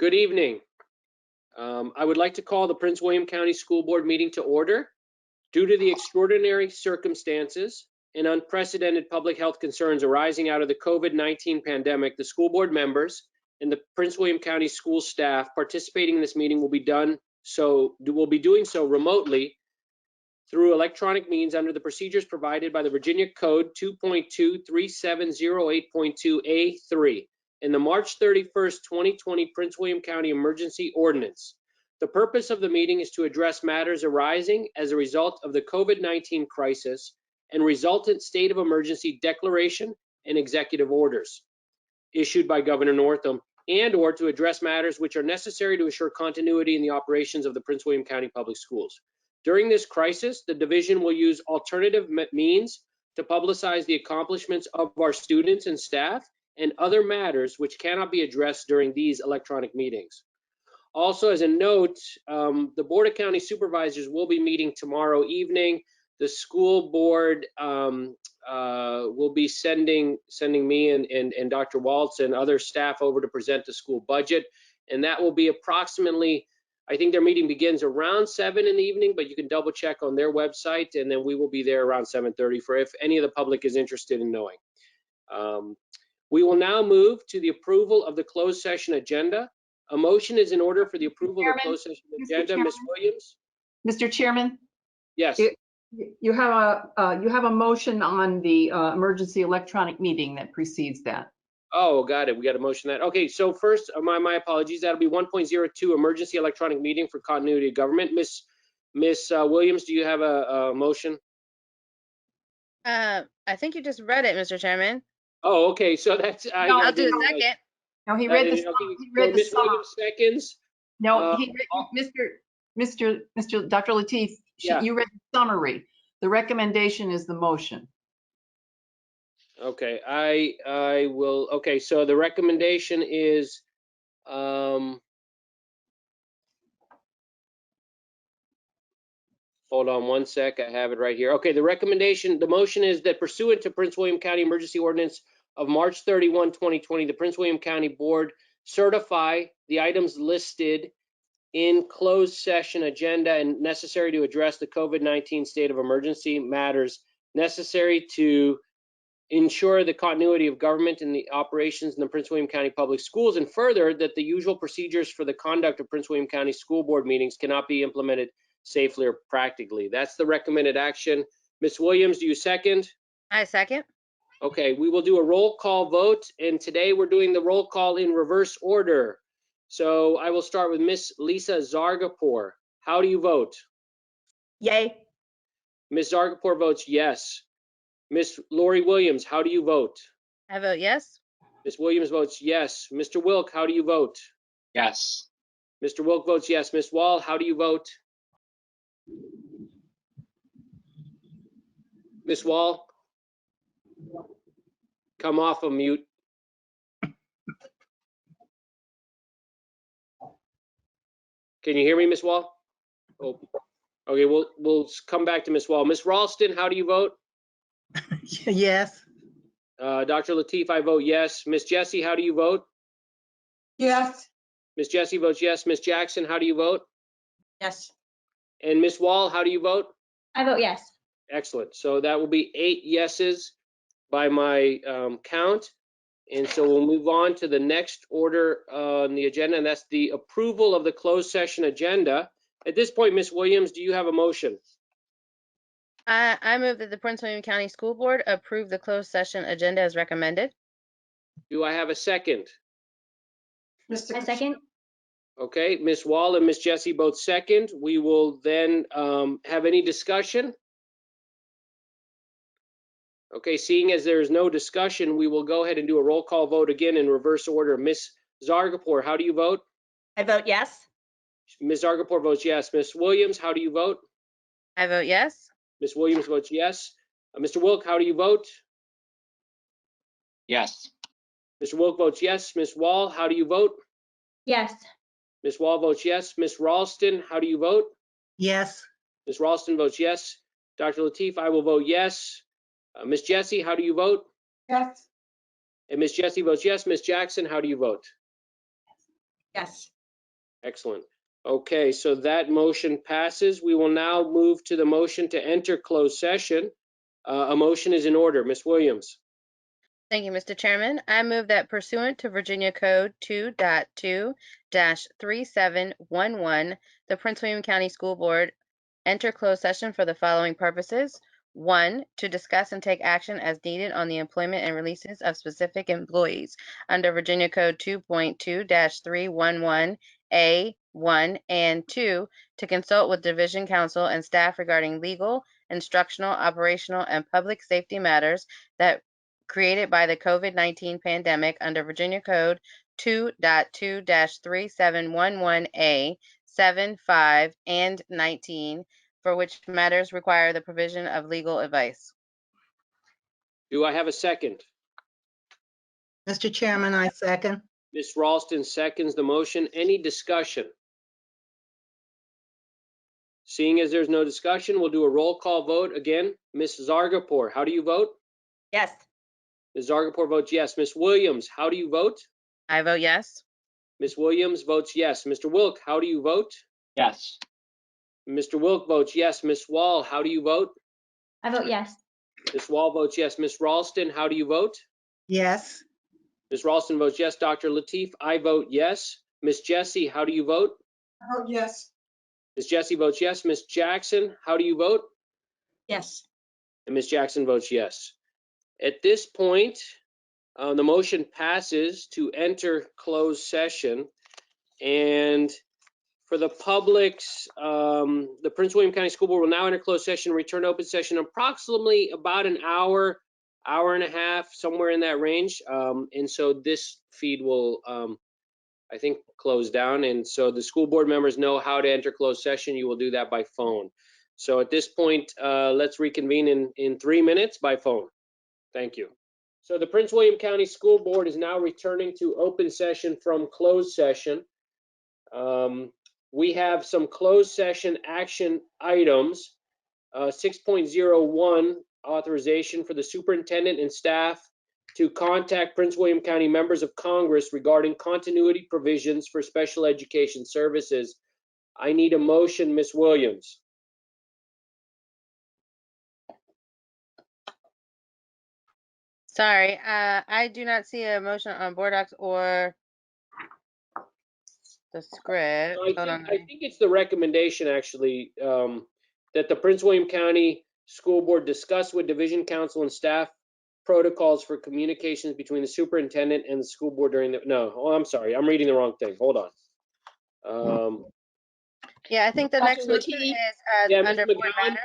Good evening. I would like to call the Prince William County School Board meeting to order. Due to the extraordinary circumstances and unprecedented public health concerns arising out of the COVID-19 pandemic, the school board members and the Prince William County school staff participating in this meeting will be doing so remotely through electronic means under the procedures provided by the Virginia Code 2.23708.2A3 and the March 31st, 2020 Prince William County Emergency Ordinance. The purpose of the meeting is to address matters arising as a result of the COVID-19 crisis and resultant state of emergency declaration and executive orders issued by Governor Northam, and/or to address matters which are necessary to assure continuity in the operations of the Prince William County Public Schools. During this crisis, the division will use alternative means to publicize the accomplishments of our students and staff and other matters which cannot be addressed during these electronic meetings. Also, as a note, the Board of County Supervisors will be meeting tomorrow evening. The school board will be sending me and Dr. Waltz and other staff over to present the school budget. And that will be approximately, I think their meeting begins around 7 in the evening, but you can double check on their website, and then we will be there around 7:30 for if any of the public is interested in knowing. We will now move to the approval of the closed session agenda. A motion is in order for the approval of the closed session agenda. Ms. Williams? Mr. Chairman? Yes. You have a motion on the emergency electronic meeting that precedes that. Oh, got it. We got a motion that. Okay, so first, my apologies. That'll be 1.02 emergency electronic meeting for continuity of government. Miss Williams, do you have a motion? I think you just read it, Mr. Chairman. Oh, okay. So that's. I'll do the second. No, he read the. Okay. Miss Williams seconds. No, Mr. Dr. Lateef, Yeah. you read the summary. The recommendation is the motion. Okay, I will. Okay, so the recommendation is. Hold on one sec. I have it right here. Okay, the motion is that pursuant to Prince William County Emergency Ordinance of March 31, 2020, the Prince William County Board certify the items listed in closed session agenda and necessary to address the COVID-19 state of emergency matters necessary to ensure the continuity of government and the operations in the Prince William County Public Schools, and further that the usual procedures for the conduct of Prince William County School Board meetings cannot be implemented safely or practically. That's the recommended action. Ms. Williams, do you second? I second. Okay, we will do a roll call vote, and today we're doing the roll call in reverse order. So I will start with Miss Lisa Zargapur. How do you vote? Yay. Ms. Zargapur votes yes. Miss Lori Williams, how do you vote? I vote yes. Ms. Williams votes yes. Mr. Wilk, how do you vote? Yes. Mr. Wilk votes yes. Ms. Wall, how do you vote? Ms. Wall? Come off of mute. Can you hear me, Ms. Wall? Oh, okay, we'll come back to Ms. Wall. Ms. Ralston, how do you vote? Yes. Dr. Lateef, I vote yes. Ms. Jessie, how do you vote? Yes. Ms. Jessie votes yes. Ms. Jackson, how do you vote? Yes. And Ms. Wall, how do you vote? I vote yes. Excellent. So that will be 8 yeses by my count. And so we'll move on to the next order on the agenda, and that's the approval of the closed session agenda. At this point, Ms. Williams, do you have a motion? I move that the Prince William County School Board approve the closed session agenda as recommended. Do I have a second? I second. Okay, Ms. Wall and Ms. Jessie both second. We will then have any discussion. Okay, seeing as there is no discussion, we will go ahead and do a roll call vote again in reverse order. Ms. Zargapur, how do you vote? I vote yes. Ms. Zargapur votes yes. Ms. Williams, how do you vote? I vote yes. Ms. Williams votes yes. Mr. Wilk, how do you vote? Yes. Mr. Wilk votes yes. Ms. Wall, how do you vote? Yes. Ms. Wall votes yes. Ms. Ralston, how do you vote? Yes. Ms. Ralston votes yes. Dr. Lateef, I will vote yes. Ms. Jessie, how do you vote? Yes. And Ms. Jessie votes yes. Ms. Jackson, how do you vote? Yes. Excellent. Okay, so that motion passes. We will now move to the motion to enter closed session. A motion is in order. Ms. Williams. Thank you, Mr. Chairman. I move that pursuant to Virginia Code 2.2-3711, the Prince William County School Board enter closed session for the following purposes. 1, to discuss and take action as needed on the employment and releases of specific employees under Virginia Code 2.2-311A1, and 2, to consult with Division Counsel and staff regarding legal, instructional, operational, and public safety matters that created by the COVID-19 pandemic under Virginia Code 2.2-3711A, 7, 5, and 19, for which matters require the provision of legal advice. Do I have a second? Mr. Chairman, I second. Ms. Ralston seconds the motion. Any discussion? Seeing as there's no discussion, we'll do a roll call vote again. Ms. Zargarpur, how do you vote? Yes. Ms. Zargarpur votes yes. Ms. Williams, how do you vote? I vote yes. Ms. Williams votes yes. Mr. Wilk, how do you vote? Yes. Mr. Wilk votes yes. Ms. Wall, how do you vote? I vote yes. Ms. Wall votes yes. Ms. Ralston, how do you vote? Yes. Ms. Ralston votes yes. Dr. Lateef, I vote yes. Ms. Jessie, how do you vote? I vote yes. Ms. Jessie votes yes. Ms. Jackson, how do you vote? Yes. And Ms. Jackson votes yes. At this point, the motion passes to enter closed session. And for the public's, the Prince William County School Board will now enter closed session, return to open session approximately about an hour, hour and a half, somewhere in that range. And so this feed will, I think, close down. And so the school board members know how to enter closed session. You will do that by phone. So at this point, let's reconvene in 3 minutes by phone. Thank you. So the Prince William County School Board is now returning to open session from closed session. We have some closed session action items. 6.01, authorization for the superintendent and staff to contact Prince William County members of Congress regarding continuity provisions for special education services. I need a motion, Ms. Williams. Sorry, I do not see a motion on board docs or the script. Hold on. I think it's the recommendation, actually, that the Prince William County School Board discuss with Division Counsel and staff protocols for communications between the superintendent and the school board during the, no, oh, I'm sorry, I'm reading the wrong thing. Hold on. Yeah, I think the Dr. next motion Lateef? is Yeah, under Ms. board McGowan?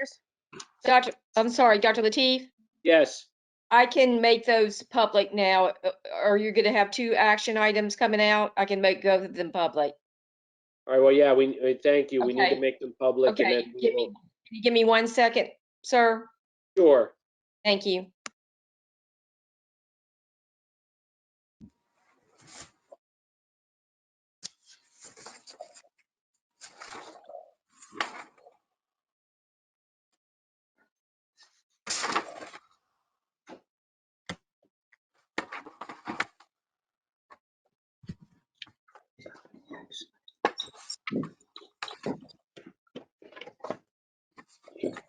matters. I'm sorry, Dr. Lateef, Yes, I can make those public now. Are you gonna have 2 action items coming out? I can make both of them public. all right, well, yeah, thank you. We need to Okay. make them public and Okay, then we will, can you give me 1 second, sir? sure. Thank you.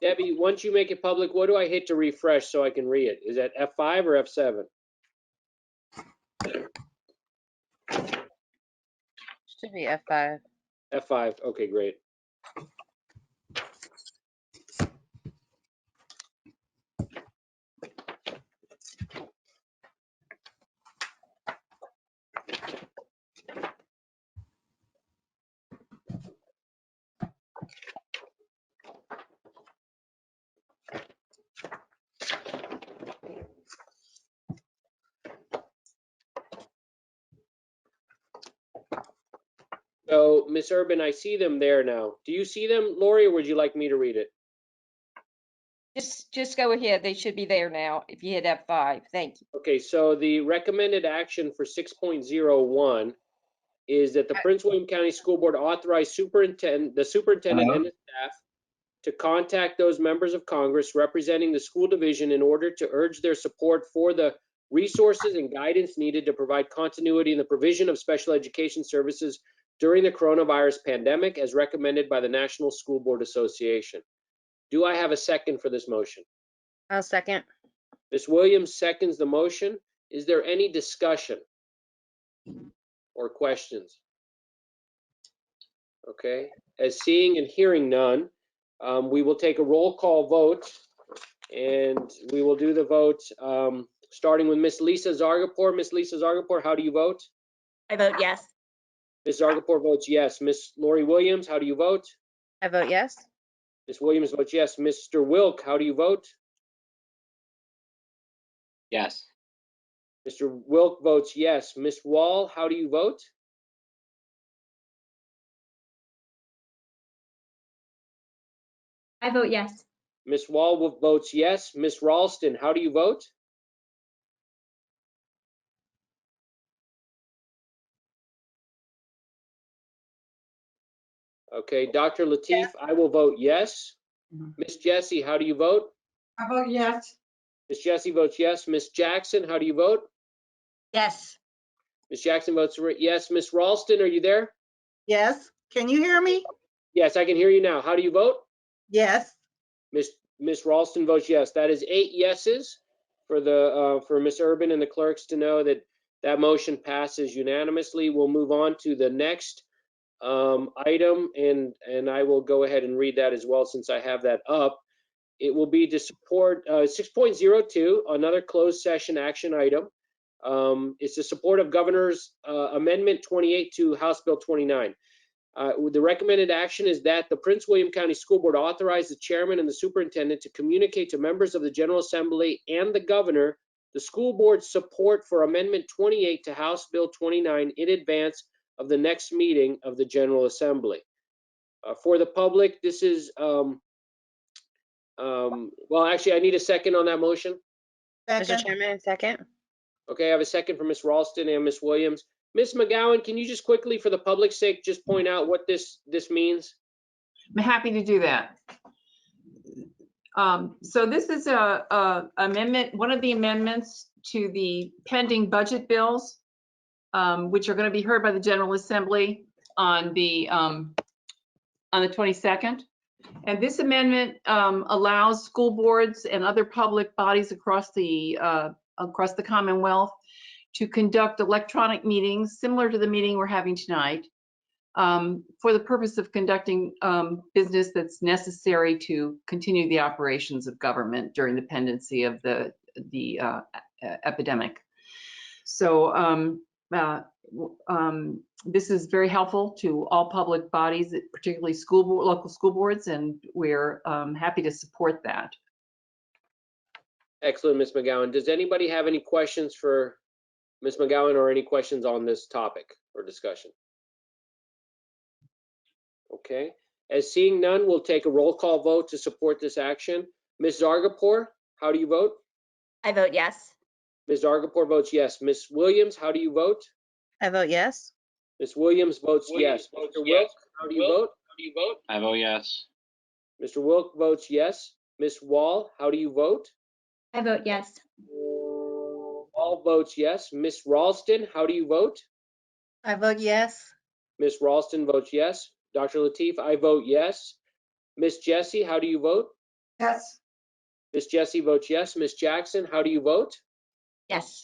Debbie, once you make it public, what do I hit to refresh so I can read it? Is that F5 or F7? Should be F5. F5, okay, great. So, Ms. Urban, I see them there now. Do you see them, Lori, or would you like me to read it? Just go ahead. They should be there now if you hit F5. Thank you. Okay, so the recommended action for 6.01 is that the Prince William County School Board authorize the superintendent and the staff to contact those members of Congress representing the school division in order to urge their support for the resources and guidance needed to provide continuity in the provision of special education services during the coronavirus pandemic as recommended by the National School Board Association. Do I have a second for this motion? I'll second. Ms. Williams seconds the motion. Is there any discussion or questions? Okay, as seeing and hearing none, we will take a roll call vote, and we will do the vote starting with Miss Lisa Zargarpur. Miss Lisa Zargarpur, how do you vote? I vote yes. Ms. Zargarpur votes yes. Miss Lori Williams, how do you vote? I vote yes. Ms. Williams votes yes. Mr. Wilk, how do you vote? Yes. Mr. Wilk votes yes. Ms. Wall, how do you vote? I vote yes. Ms. Wall votes yes. Ms. Ralston, how do you vote? Okay, Dr. Lateef, I will vote yes. Miss Jessie, how do you vote? I vote yes. Miss Jessie votes yes. Miss Jackson, how do you vote? Yes. Miss Jackson votes yes. Miss Ralston, are you there? Yes. Can you hear me? Yes, I can hear you now. How do you vote? Yes. Miss Ralston votes yes. That is 8 yeses for the for Miss Urban and the clerks to know that that motion passes unanimously. We'll move on to the next item, and I will go ahead and read that as well since I have that up. It will be to support 6.02, another closed session action item. It's the support of Governor's Amendment 28 to House Bill 29. The recommended action is that the Prince William County School Board authorize the chairman and the superintendent to communicate to members of the General Assembly and the governor the school board's support for Amendment 28 to House Bill 29 in advance of the next meeting of the General Assembly. For the public, this is, well, actually, I need a second on that motion. Mr. Second. Chairman, second. Okay, I have a second from Ms. Ralston and Ms. Williams. Ms. McGowan, can you just quickly, for the public's sake, just point out what this means? I'm happy to do that. So this is a amendment, one of the amendments to the pending budget bills, which are going to be heard by the General Assembly on the 22nd. And this amendment allows school boards and other public bodies across the Commonwealth to conduct electronic meetings similar to the meeting we're having tonight, for the purpose of conducting business that's necessary to continue the operations of government during the pendency of the epidemic. So this is very helpful to all public bodies, particularly local school boards, and we're happy to support that. Excellent, Ms. McGowan. Does anybody have any questions for Ms. McGowan or any questions on this topic or discussion? Okay, as seeing none, we'll take a roll call vote to support this action. Ms. Zargarpur, how do you vote? I vote yes. Ms. Zargarpur votes yes. Ms. Williams, how do you vote? I vote yes. Ms. Williams votes yes. Mr. Wilk, how do you vote? I vote yes. Mr. Wilk votes yes. Ms. Wall, how do you vote? I vote yes. Wall votes yes. Ms. Ralston, how do you vote? I vote yes. Ms. Ralston votes yes. Dr. Lateef, I vote yes. Ms. Jessie, how do you vote? Yes. Ms. Jessie votes yes. Ms. Jackson, how do you vote? Yes.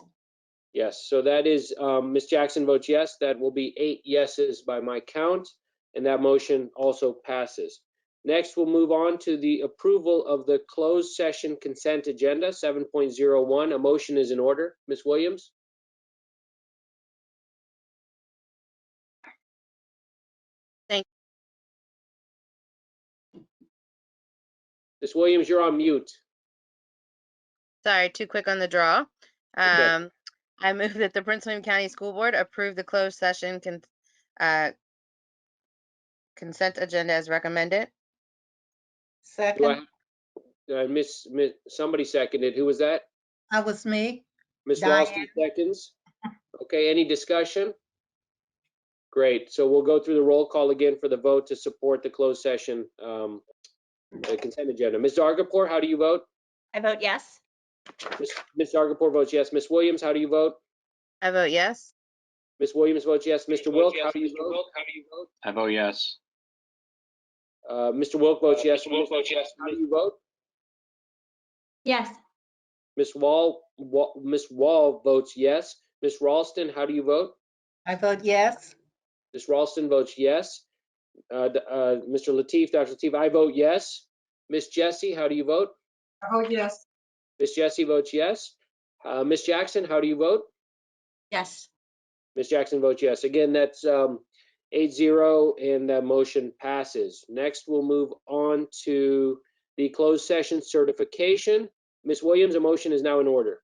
Yes, so that is, Ms. Jackson votes yes. That will be 8 yeses by my count, and that motion also passes. Next, we'll move on to the approval of the closed session consent agenda, 7.01. A motion is in order. Ms. Williams? Thank Ms. Williams, you're on mute. Sorry, too quick on the draw. Okay. I move that the Prince William County School Board approve the closed session consent agenda as recommended. Do I, Second. somebody seconded. Who was that? That was me. Ms. Diane. Ralston seconds. Okay, any discussion? Great, so we'll go through the roll call again for the vote to support the closed session consent agenda. Ms. Zargarpur, how do you vote? I vote yes. Ms. Zargarpur votes yes. Ms. Williams, how do you vote? I vote yes. Ms. Williams votes yes. Mr. Wilk, how do you vote? I vote yes. Mr. Wilk votes yes. How do you vote? Yes. Ms. Wall votes yes. Ms. Ralston, how do you vote? I vote yes. Ms. Ralston votes yes. Mr. Lateef, Dr. Lateef, I vote yes. Ms. Jessie, how do you vote? I vote yes. Ms. Jessie votes yes. Ms. Jackson, how do you vote? Yes. Ms. Jackson votes yes. Again, that's 8-0, and that motion passes. Next, we'll move on to the closed session certification. Ms. Williams, a motion is now in order.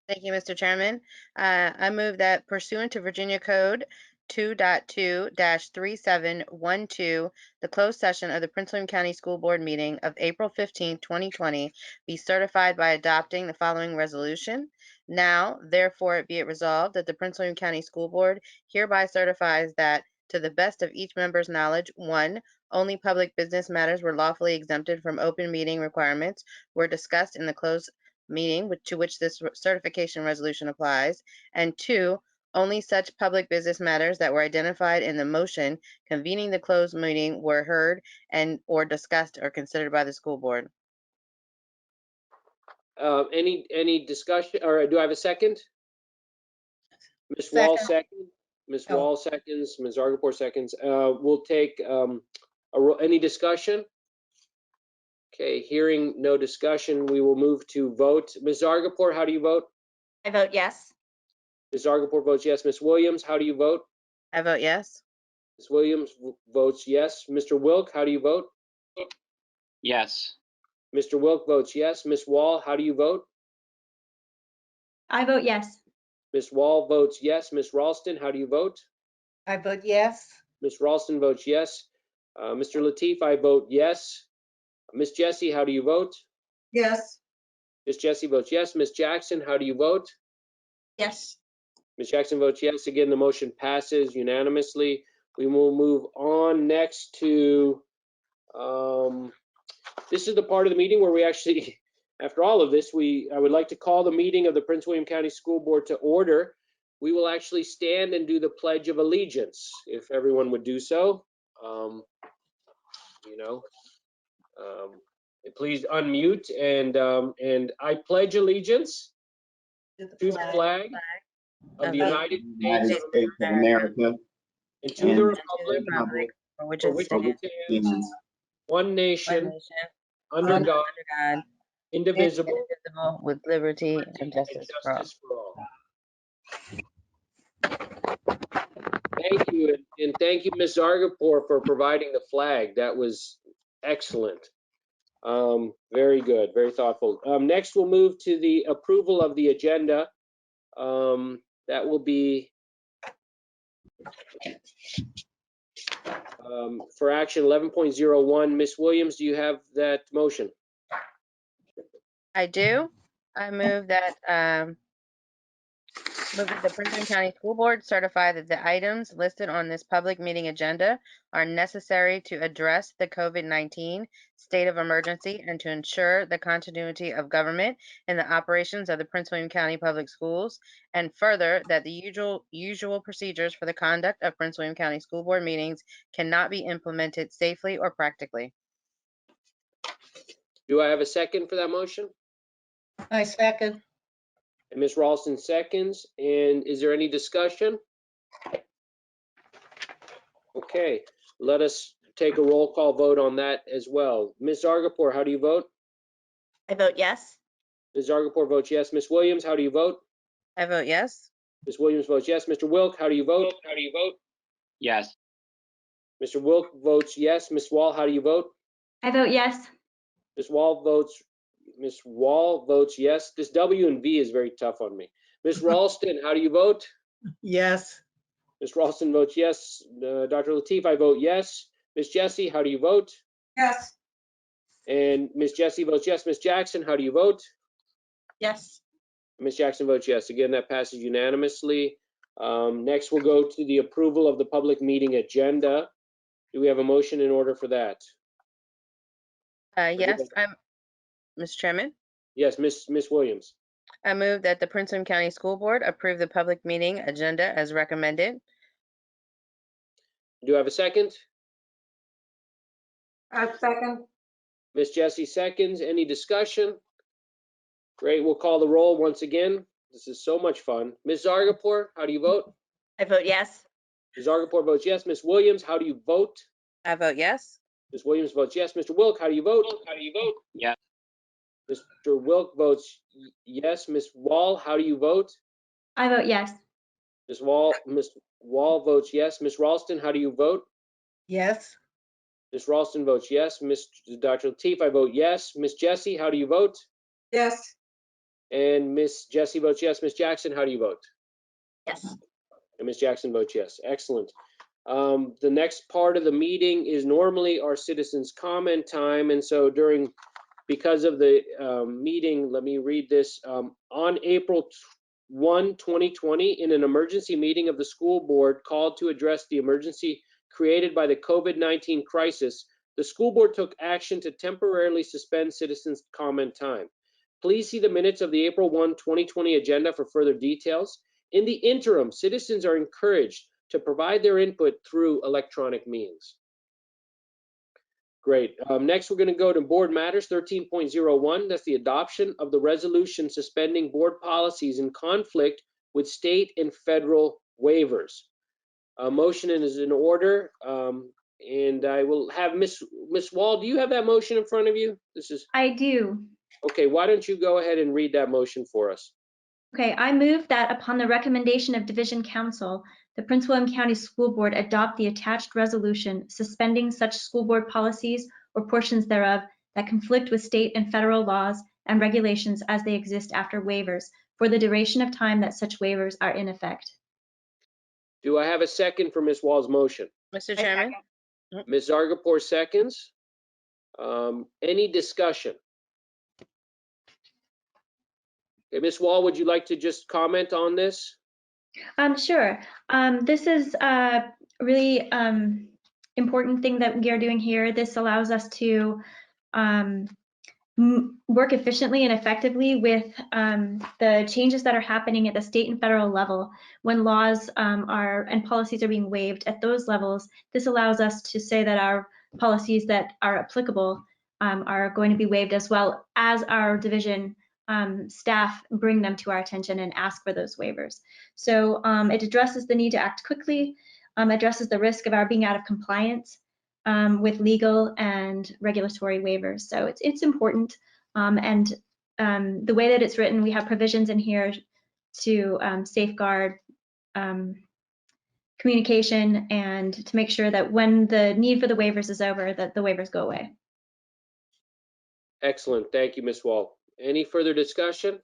Thank you, Mr. Chairman. I move that pursuant to Virginia Code 2.2-3712, the closed session of the Prince William County School Board meeting of April 15, 2020 be certified by adopting the following resolution. Now, therefore, it be it resolved that the Prince William County School Board hereby certifies that, to the best of each member's knowledge, 1, only public business matters were lawfully exempted from open meeting requirements were discussed in the closed meeting to which this certification resolution applies, and 2, only such public business matters that were identified in the motion convening the closed meeting were heard and or discussed or considered by the school board. Any discussion, or do I have a second? Ms. Wall second. Ms. Oh. Wall seconds. Ms. Zargarpur seconds. We'll take any discussion. Okay, hearing no discussion, we will move to vote. Ms. Zargarpur, how do you vote? I vote yes. Ms. Zargarpur votes yes. Ms. Williams, how do you vote? I vote yes. Ms. Williams votes yes. Mr. Wilk, how do you vote? Yes. Mr. Wilk votes yes. Ms. Wall, how do you vote? I vote yes. Ms. Wall votes yes. Ms. Ralston, how do you vote? I vote yes. Ms. Ralston votes yes. Mr. Lateef, I vote yes. Ms. Jessie, how do you vote? Yes. Ms. Jessie votes yes. Ms. Jackson, how do you vote? Yes. Ms. Jackson votes yes. Again, the motion passes unanimously. We will move on next to, this is the part of the meeting where we actually, after all of this, I would like to call the meeting of the Prince William County School Board to order. We will actually stand and do the Pledge of Allegiance, if everyone would do so. Please unmute and I pledge allegiance to the flag of the United States of America and to the republic for which for it which stands, it stands, one one nation, nation, under under God, God, indivisible, indivisible, with liberty and justice for all. justice for all. Thank you, and thank you, Ms. Zargarpur, for providing the flag. That was excellent. Very good, very thoughtful. Next, we'll move to the approval of the agenda. That will be for action 11.01. Ms. Williams, do you have that motion? I do. I move that the Prince William County School Board certify that the items listed on this public meeting agenda are necessary to address the COVID-19 state of emergency and to ensure the continuity of government in the operations of the Prince William County Public Schools, and further, that the usual procedures for the conduct of Prince William County School Board meetings cannot be implemented safely or practically. Do I have a second for that motion? I second. And Ms. Ralston seconds. And is there any discussion? Okay, let us take a roll call vote on that as well. Ms. Zargarpur, how do you vote? I vote yes. Ms. Zargarpur votes yes. Ms. Williams, how do you vote? I vote yes. Ms. Williams votes yes. Mr. Wilk, how do you vote? Yes. Mr. Wilk votes yes. Ms. Wall, how do you vote? I vote yes. Ms. Wall votes yes. This W and V is very tough on me. Ms. Ralston, how do you vote? Yes. Ms. Ralston votes yes. Dr. Lateef, I vote yes. Ms. Jessie, how do you vote? Yes. And Ms. Jessie votes yes. Ms. Jackson, how do you vote? Yes. Ms. Jackson votes yes. Again, that passes unanimously. Next, we'll go to the approval of the public meeting agenda. Do we have a motion in order for that? Yes, Mr. Chairman, Yes, Miss Williams. I move that the Prince William County School Board approve the public meeting agenda as recommended. Do I have a second? Second. Miss Jessie seconds. Any discussion? Great, we'll call the roll once again. This is so much fun. Ms. Zargarpur, how do you vote? I vote yes. Ms. Zargarpur votes yes. Ms. Williams, how do you vote? I vote yes. Ms. Williams votes yes. Mr. Wilk, how do you vote? Yes. Mr. Wilk votes yes. Ms. Wall, how do you vote? I vote yes. Ms. Wall votes yes. Ms. Ralston, how do you vote? Yes. Ms. Ralston votes yes. Dr. Lateef, I vote yes. Ms. Jessie, how do you vote? Yes. And Ms. Jessie votes yes. Ms. Jackson, how do you vote? Yes. And Ms. Jackson votes yes. Excellent. The next part of the meeting is normally our citizens' comment time, and so because of the meeting, let me read this. On April 1, 2020, in an emergency meeting of the school board called to address the emergency created by the COVID-19 crisis, the school board took action to temporarily suspend citizens' comment time. Please see the minutes of the April 1, 2020 agenda for further details. In the interim, citizens are encouraged to provide their input through electronic means. Great. Next, we're going to go to board matters 13.01. That's the adoption of the resolution suspending board policies in conflict with state and federal waivers. A motion is in order, and I will have Miss Wall. Do you have that motion in front of you? I do. Okay. Why don't you go ahead and read that motion for us? Okay, I move that upon the recommendation of Division Council, the Prince William County School Board adopt the attached resolution suspending such school board policies or portions thereof that conflict with state and federal laws and regulations as they exist after waivers for the duration of time that such waivers are in effect. Do I have a second for Ms. Wall's motion? Mr. Chairman, Ms. Zargarpur seconds. Any discussion? Okay, Ms. Wall, would you like to just comment on this? Sure. This is a really important thing that we are doing here. This allows us to work efficiently and effectively with the changes that are happening at the state and federal level when laws and policies are being waived at those levels. This allows us to say that our policies that are applicable are going to be waived, as well as our division staff bring them to our attention and ask for those waivers. So it addresses the need to act quickly, addresses the risk of our being out of compliance with legal and regulatory waivers. So it's important. And the way that it's written, we have provisions in here to safeguard communication and to make sure that when the need for the waivers is over, that the waivers go away. Excellent. Thank you, Ms. Wall. Any further discussion?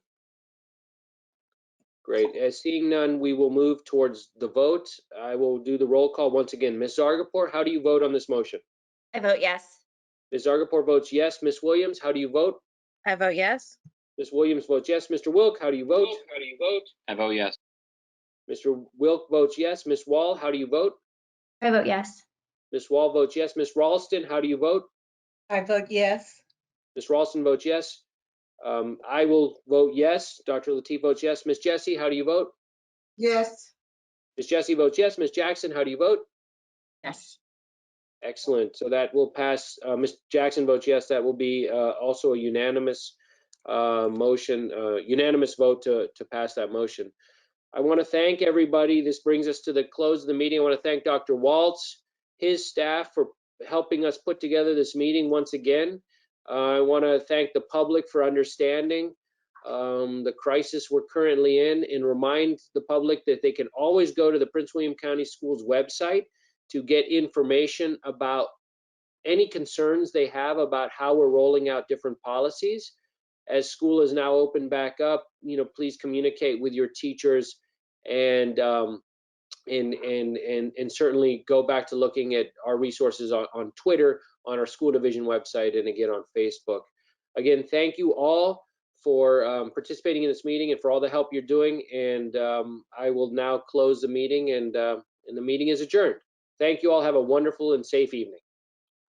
Great. As seeing none, we will move towards the vote. I will do the roll call once again. Ms. Zargarpur, how do you vote on this motion? I vote yes. Ms. Zargarpur votes yes. Ms. Williams, how do you vote? I vote yes. Ms. Williams votes yes. Mr. Wilk, how do you vote? I vote yes. Mr. Wilk votes yes. Ms. Wall, how do you vote? I vote yes. Ms. Wall votes yes. Ms. Ralston, how do you vote? I vote yes. Ms. Ralston votes yes. I will vote yes. Dr. Lateef votes yes. Ms. Jessie, how do you vote? Yes. Ms. Jessie votes yes. Ms. Jackson, how do you vote? Yes. Excellent. So that will pass. Ms. Jackson votes yes. That will be also a unanimous motion, unanimous vote to pass that motion. I want to thank everybody. This brings us to the close of the meeting. I want to thank Dr. Waltz, his staff, for helping us put together this meeting once again. I want to thank the public for understanding the crisis we're currently in, and remind the public that they can always go to the Prince William County Schools website to get information about any concerns they have about how we're rolling out different policies. As school is now open back up, please communicate with your teachers, and certainly go back to looking at our resources on Twitter, on our school division website, and again on Facebook. Again, thank you all for participating in this meeting and for all the help you're doing. And I will now close the meeting, and the meeting is adjourned. Thank you all. Have a wonderful and safe evening.